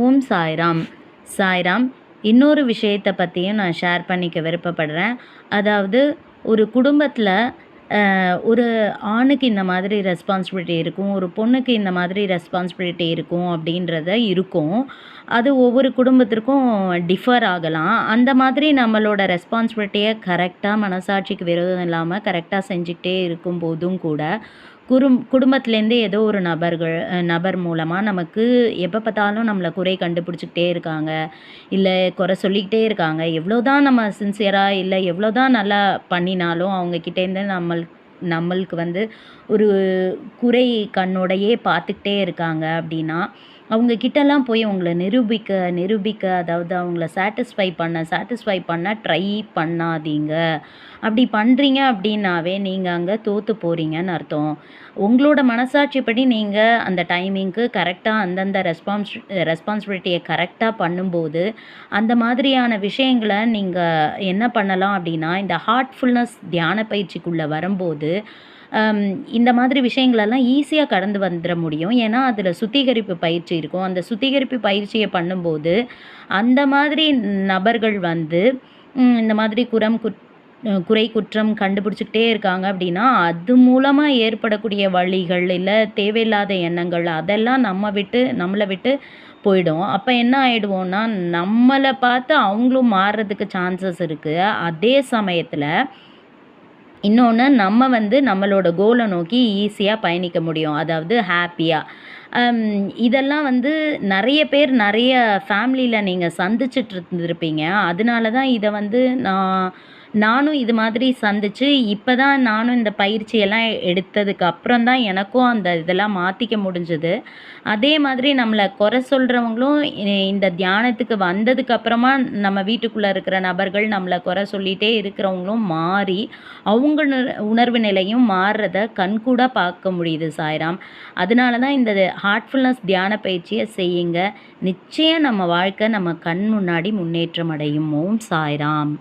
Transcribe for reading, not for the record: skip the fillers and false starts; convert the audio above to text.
ஓம் சாய்ராம். சாய்ராம். இன்னொரு விஷயத்தை பற்றியும் நான் ஷேர் பண்ணிக்க விருப்பப்படுறேன். அதாவது ஒரு குடும்பத்தில் ஒரு ஆணுக்கு இந்த மாதிரி ரெஸ்பான்சிபிலிட்டி இருக்கும், ஒரு பொண்ணுக்கு இந்த மாதிரி ரெஸ்பான்சிபிலிட்டி இருக்கும் அப்படின்றத இருக்கும். அது ஒவ்வொரு குடும்பத்திற்கும் டிஃபர் ஆகலாம். அந்த மாதிரி நம்மளோட ரெஸ்பான்சிபிலிட்டியை கரெக்டாக மனசாட்சிக்கு விரோதம் இல்லாமல் கரெக்டாக செஞ்சுக்கிட்டே இருக்கும்போதும் கூட குடும்பத்துலேருந்து ஏதோ ஒரு நபர் மூலமாக நமக்கு எப்போ பார்த்தாலும் நம்மளை குறை கண்டுபிடிச்சிக்கிட்டே இருக்காங்க, இல்லை குறை சொல்லிக்கிட்டே இருக்காங்க. எவ்வளோ தான் நம்ம சின்சியராக இல்லை எவ்வளோ தான் நல்லா பண்ணினாலும் அவங்கக்கிட்டேருந்து நம்மளுக்கு வந்து ஒரு குறை கண்ணோடையே பார்த்துக்கிட்டே இருக்காங்க அப்படின்னா, அவங்க கிட்டலாம் போய் அவங்கள நிரூபிக்க அதாவது அவங்கள சாட்டிஸ்ஃபை பண்ண ட்ரை பண்ணாதீங்க. அப்படி பண்ணுறீங்க அப்படின்னாவே நீங்கள் அங்கே தோற்று போகிறீங்கன்னு அர்த்தம். உங்களோட மனசாட்சிப்படி நீங்கள் அந்த டைமிங்க்கு கரெக்டாக அந்தந்த ரெஸ்பான்சிபிலிட்டியை கரெக்டாக பண்ணும்போது, அந்த மாதிரியான விஷயங்களை நீங்கள் என்ன பண்ணலாம் அப்படின்னா, இந்த ஹார்ட்ஃபுல்னஸ் தியான பயிற்சிக்குள்ளே வரும்போது இந்த மாதிரி விஷயங்களெல்லாம் ஈஸியாக கடந்து வந்துட முடியும். ஏன்னா அதில் சுத்திகரிப்பு பயிற்சி இருக்கும். அந்த சுத்திகரிப்பு பயிற்சியை பண்ணும்போது அந்த மாதிரி நபர்கள் வந்து இந்த மாதிரி குறை குற்றம் கண்டுபிடிச்சிக்கிட்டே இருக்காங்க அப்படின்னா, அது மூலமாக ஏற்படக்கூடிய வலிகள், இல்லை தேவையில்லாத எண்ணங்கள் அதெல்லாம் நம்மளை விட்டு போயிடும். அப்போ என்ன ஆகிடுவோன்னா, நம்மளை பார்த்து அவங்களும் மாறுறதுக்கு சான்சஸ் இருக்குது. அதே சமயத்தில் இன்னொன்று, நம்ம வந்து நம்மளோட கோலை நோக்கி ஈஸியாக பயணிக்க முடியும். அதாவது ஹாப்பியாக. இதெல்லாம் வந்து நிறைய பேர் நிறைய ஃபேமிலியில் நீங்கள் சந்திச்சுட்டு இருந்திருப்பீங்க. அதனால தான் இதை வந்து நானும் இது மாதிரி சந்தித்து இப்போ தான் நானும் இந்த பயிற்சியெல்லாம் எடுத்ததுக்கு அப்புறம் தான் எனக்கும் அந்த இதெல்லாம் மாற்றிக்க முடிஞ்சுது. அதே மாதிரி நம்மளை குறை சொல்கிறவங்களும் இந்த தியானத்துக்கு வந்ததுக்கு அப்புறமா நம்ம வீட்டுக்குள்ளே இருக்கிற நபர்கள் நம்மளை குறை சொல்லிகிட்டே இருக்கிறவங்களும் மாறி அவங்க உணர்வு நிலையும் மாறுறத கண்கூட பார்க்க முடியுது சாய்ராம். அதனால தான் இந்த ஹார்ட்ஃபுல்னஸ் தியான பயிற்சியை செய்யுங்க. நிச்சயம் நம்ம வாழ்க்கை நம்ம கண் முன்னாடி முன்னேற்றம் அடையும். ஓம் சாய்ராம்.